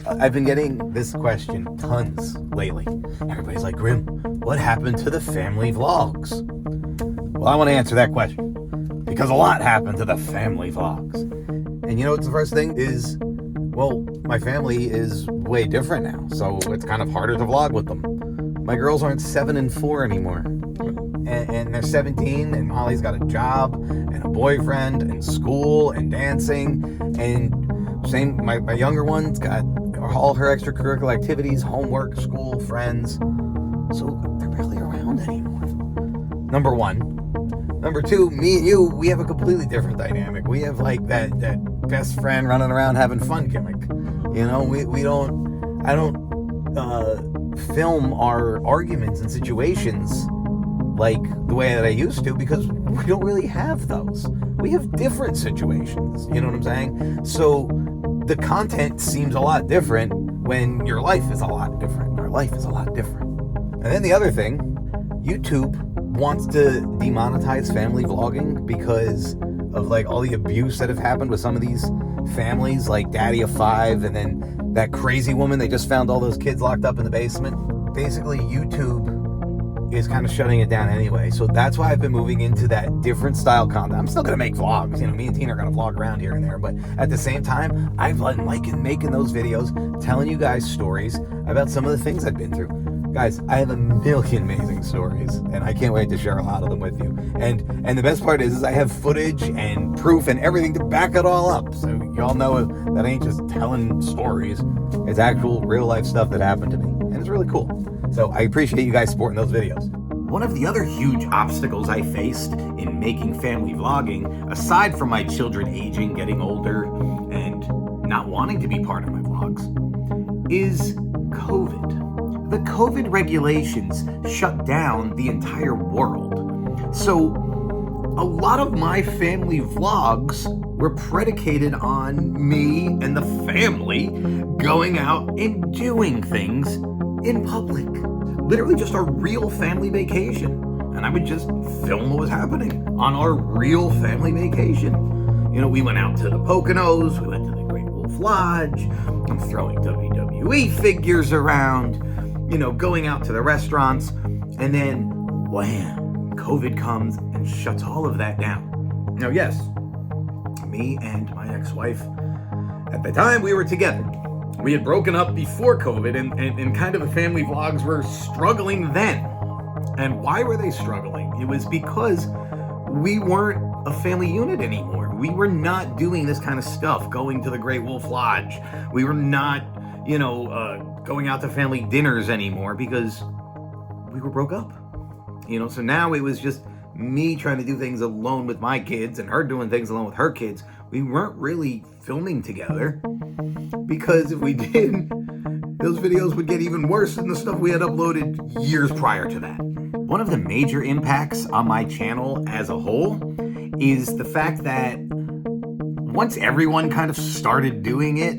I've been getting this question tons lately. Everybody's like, Grim, what happened to the family vlogs? Well, I want to answer that question because a lot happened to the family vlogs. And you know what's the first thing is, well, my family is way different now, so it's kind of harder to vlog with them. My girls aren't 7 and 4 anymore. And they're 17, and Molly's got a job and a boyfriend and school and dancing, and same, my younger one's got all her extracurricular activities, homework, school, friends, so they're barely around anymore. Number one. Number two, me and you, we have a completely different dynamic. We have like that best friend running around having fun gimmick. You know, I don't film our arguments and situations like the way that I used to, because we don't really have those. We have different situations, you know what I'm saying? So the content seems a lot different when your life is a lot different. Our life is a lot different. And then the other thing, YouTube wants to demonetize family vlogging because of like all the abuse that have happened with some of these families, like Daddy of 5, and then that crazy woman, they just found all those kids locked up in the basement. Basically, YouTube is kind of shutting it down anyway. So that's why I've been moving into that different style content. I'm still going to make vlogs. You know, me and Tina are going to vlog around here and there. But at the same time, I've been liking making those videos, telling you guys stories about some of the things I've been through. Guys, I have a million amazing stories, and I can't wait to share a lot of them with you. And the best part is I have footage and proof and everything to back it all up. So y'all know that ain't just telling stories. It's actual real life stuff that happened to me. And it's really cool. So I appreciate you guys supporting those videos. One of the other huge obstacles I faced in making family vlogging, aside from my children aging, getting older, and not wanting to be part of my vlogs, is COVID. The COVID regulations shut down the entire world. So a lot of my family vlogs were predicated on me and the family going out and doing things in public. Literally just a real family vacation. And I would just film what was happening on our real family vacation. You know, we went out to the Poconos, we went to the Great Wolf Lodge, I'm throwing WWE figures around, you know, going out to the restaurants, and then wham, COVID comes and shuts all of that down. Now, yes, me and my ex-wife, at the time we were together. We had broken up before COVID, and kind of the family vlogs were struggling then. And why were they struggling? It was because we weren't a family unit anymore. We were not doing this kind of stuff, going to the Great Wolf Lodge. We were not, you know, going out to family dinners anymore because we were broke up. You know, so now it was just me trying to do things alone with my kids and her doing things alone with her kids. We weren't really filming together, because if we did, those videos would get even worse than the stuff we had uploaded years prior to that. One of the major impacts on my channel as a whole is the fact that once everyone kind of started doing it,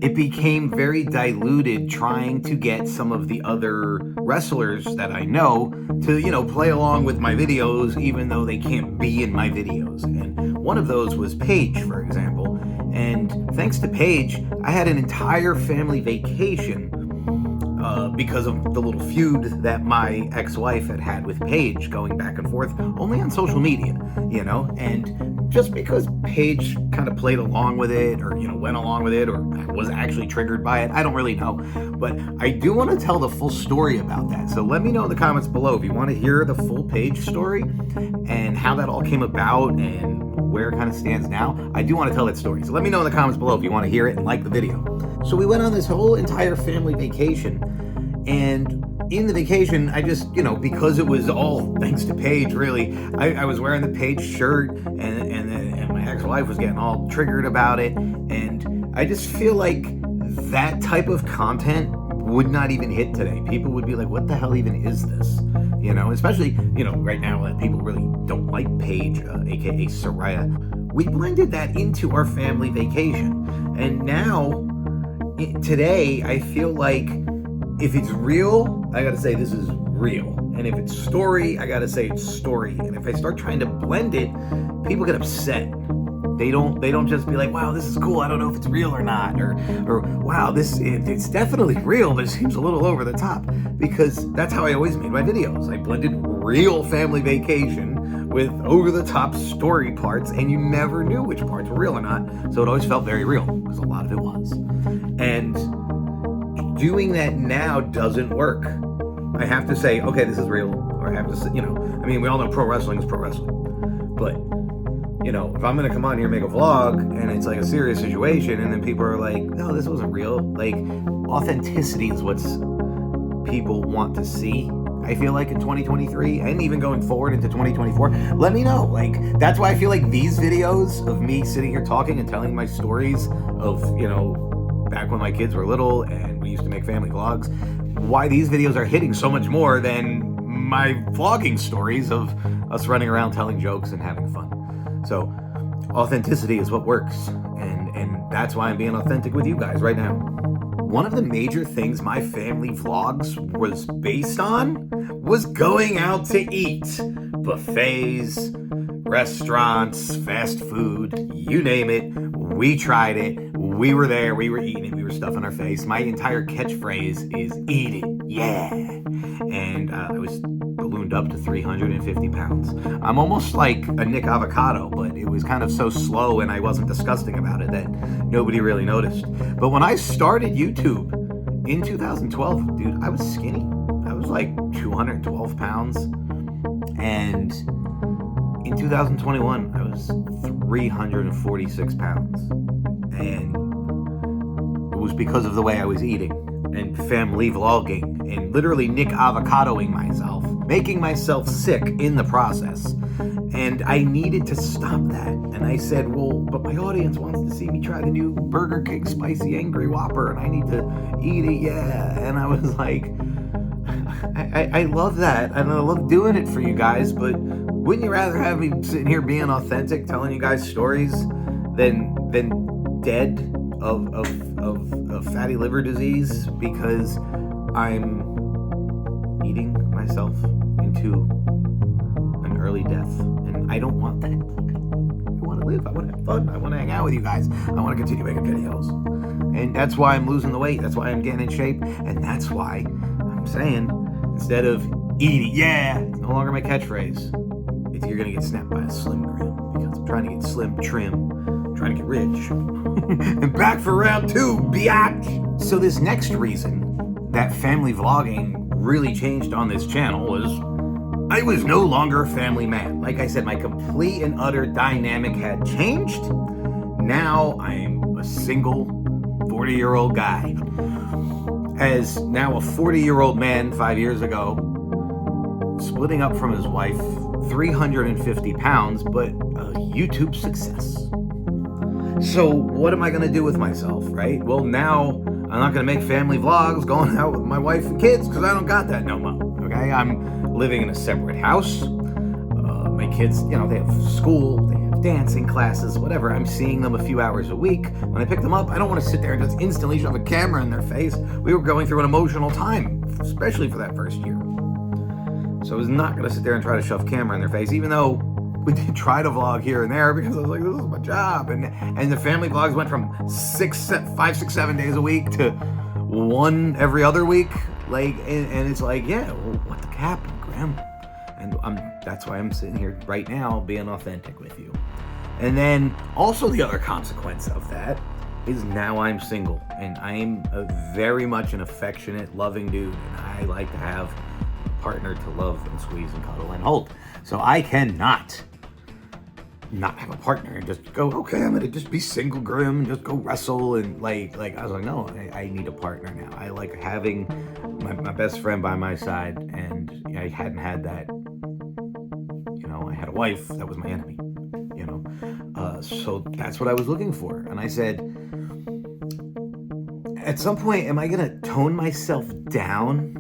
it became very diluted trying to get some of the other wrestlers that I know to, you know, play along with my videos, even though they can't be in my videos. And one of those was Paige, for example. And thanks to Paige, I had an entire family vacation because of the little feud that my ex-wife had with Paige, going back and forth only on social media, you know. And just because Paige kind of played along with it, or, you know, went along with it, or was actually triggered by it, I don't really know. But I do want to tell the full story about that. So let me know in the comments below if you want to hear the full Paige story and how that all came about and where it kind of stands now. I do want to tell that story. So let me know in the comments below if you want to hear it and like the video. So we went on this whole entire family vacation, and in the vacation, I just, you know, because it was all thanks to Paige, really, I was wearing the Paige shirt, and my ex-wife was getting all triggered about it, and I just feel like that type of content would not even hit today. People would be like, what the hell even is this? You know, especially, you know, right now that people really don't like Paige, aka Soraya. We blended that into our family vacation, and now today I feel like if it's real, I gotta say this is real. And if it's story, I gotta say it's story. And if I start trying to blend it, people get upset. They don't just be like, wow, this is cool, I don't know if it's real or not, or wow, it's definitely real, but it seems a little over the top, because that's how I always made my videos. I blended real family vacation with over-the-top story parts, and you never knew which parts were real or not, so it always felt very real, because a lot of it was. And doing that now doesn't work. I have to say, okay, this is real, or I have to say, we all know pro wrestling is pro wrestling, but if I'm gonna come on here and make a vlog and it's like a serious situation and then people are like, no, this wasn't real, like, authenticity is what's people want to see, I feel like, in 2023 and even going forward into 2024. Let me know. Like, that's why I feel like these videos of me sitting here talking and telling my stories of, back when my kids were little and we used to make family vlogs, why these videos are hitting so much more than my vlogging stories of us running around telling jokes and having fun. So authenticity is what works, and that's why I'm being authentic with you guys right now. One of the major things my family vlogs was based on was going out to eat. Buffets, restaurants, fast food, you name it, we tried it, we were there, we were eating it, we were stuffing our face. My entire catchphrase is eat it, yeah. And I was ballooned up to 350 pounds. I'm almost like a Nick Avocado, but it was kind of so slow and I wasn't disgusting about it that nobody really noticed. But when I started YouTube in 2012, dude, I was skinny. I was like 212 pounds. And in 2021, I was 346 pounds. And it was because of the way I was eating and family vlogging and literally Nick Avocadoing myself, making myself sick in the process. And I needed to stop that. And I said, well, but my audience wants to see me try the new Burger King Spicy Angry Whopper and I need to eat it, yeah. And I was like, I love that and I love doing it for you guys, but wouldn't you rather have me sitting here being authentic, telling you guys stories than dead of fatty liver disease because I'm eating myself into an early death? And I don't want that. I want to live. I want to have fun. I want to hang out with you guys. I want to continue making videos. And that's why I'm losing the weight. That's why I'm getting in shape. And that's why I'm saying, instead of eat it, yeah, it's no longer my catchphrase. It's you're going to get snapped by a Slim Grim because I'm trying to get slim, trim, trying to get rich. And back for round 2, biatch. So this next reason that family vlogging really changed on this channel was I was no longer a family man. Like I said, my complete and utter dynamic had changed. Now I'm a single 40-year-old guy. As now a 40-year-old man 5 years ago, splitting up from his wife, 350 pounds, but a YouTube success. So what am I going to do with myself, right? Well, now I'm not going to make family vlogs going out with my wife and kids because I don't got that no more, okay? I'm living in a separate house. My kids, they have school, they have dancing classes, whatever. I'm seeing them a few hours a week. When I pick them up, I don't want to sit there and just instantly shove a camera in their face. We were going through an emotional time, especially for that first year. So I was not going to sit there and try to shove camera in their face, even though we did try to vlog here and there because I was like, this is my job. And the family vlogs went from 5, 6, 7 days a week to 1 every other week. Like, and it's like, yeah, well, what the cap, Graham? And that's why I'm sitting here right now being authentic with you. And then also the other consequence of that is now I'm single and I'm very much an affectionate, loving dude. And I like to have a partner to love and squeeze and cuddle and hold. So I cannot not have a partner and just go, okay, I'm gonna just be single Grim and just go wrestle and like I was like, no, I need a partner now. I like having my best friend by my side, and I hadn't had that. I had a wife that was my enemy, so that's what I was looking for. And I said, at some point, am I gonna tone myself down?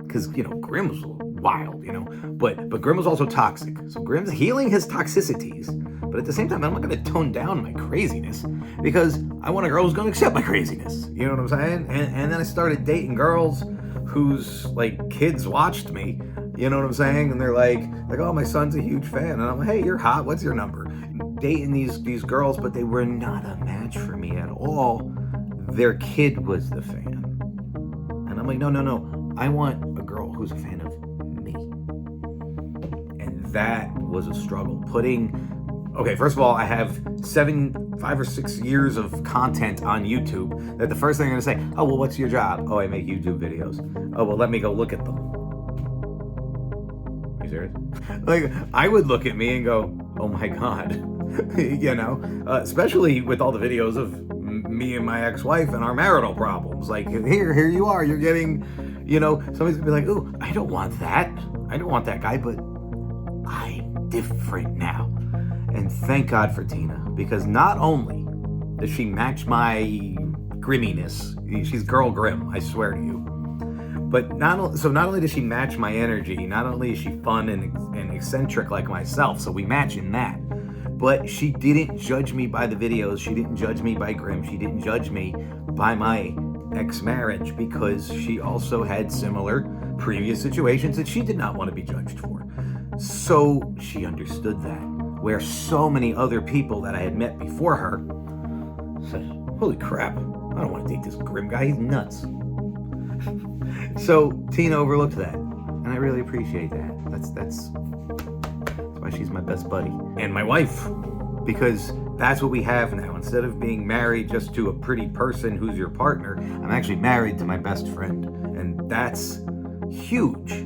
Because Grim was wild, but Grim was also toxic. So Grim's healing his toxicities, but at the same time, I'm not going to tone down my craziness because I want a girl who's going to accept my craziness. You know what I'm saying? And then I started dating girls whose kids watched me. You know what I'm saying? And they're like, oh, my son's a huge fan. And I'm like, hey, you're hot. What's your number? dating these girls, but they were not a match for me at all. Their kid was the fan. And I'm like, no. I want a girl who's a fan of me. And that was a struggle. Okay, first of all, I have 5 or 6 years of content on YouTube that the first thing I'm gonna say, oh, well, what's your job? Oh, I make YouTube videos. Oh, well, let me go look at them. Are you serious? Like, I would look at me and go, oh my God. You know, especially with all the videos of me and my ex-wife and our marital problems. Like, here you are, you're getting, you know, somebody's gonna be like, ooh, I don't want that. I don't want that guy, but I'm different now. And thank God for Tina, because not only does she match my grimminess, she's girl grim, I swear to you, but not only does she match my energy, not only is she fun and eccentric like myself, so we match in that, but she didn't judge me by the videos, she didn't judge me by grim, she didn't judge me by my ex-marriage, because she also had similar previous situations that she did not want to be judged for. So she understood that. Where so many other people that I had met before her said, holy crap, I don't want to date this grim guy, he's nuts. So Tina overlooked that, and I really appreciate that. That's why she's my best buddy. And my wife, because that's what we have now. Instead of being married just to a pretty person who's your partner, I'm actually married to my best friend, and that's huge.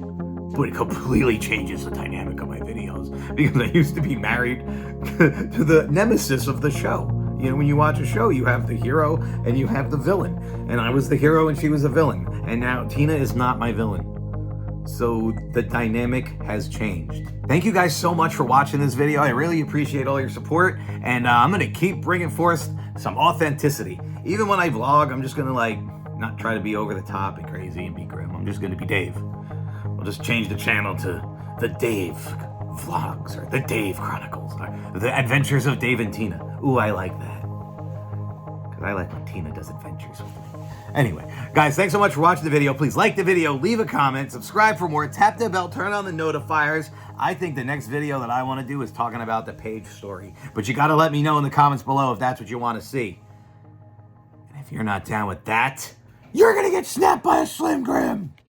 But it completely changes the dynamic of my videos, because I used to be married to the nemesis of the show. You know, when you watch a show, you have the hero and you have the villain. And I was the hero and she was the villain. And now Tina is not my villain. So the dynamic has changed. Thank you guys so much for watching this video. I really appreciate all your support. And I'm going to keep bringing forth some authenticity. Even when I vlog, I'm just going to not try to be over the top and crazy and be grim. I'm just going to be Dave. We'll just change the channel to the Dave Vlogs or the Dave Chronicles or the Adventures of Dave and Tina. Ooh, I like that. Because I like when Tina does adventures with me. Anyway, guys, thanks so much for watching the video. Please like the video, leave a comment, subscribe for more, tap the bell, turn on the notifiers. I think the next video that I want to do is talking about the Paige story. But you got to let me know in the comments below if that's what you want to see. And if you're not down with that, you're going to get snapped by a Slim Grim.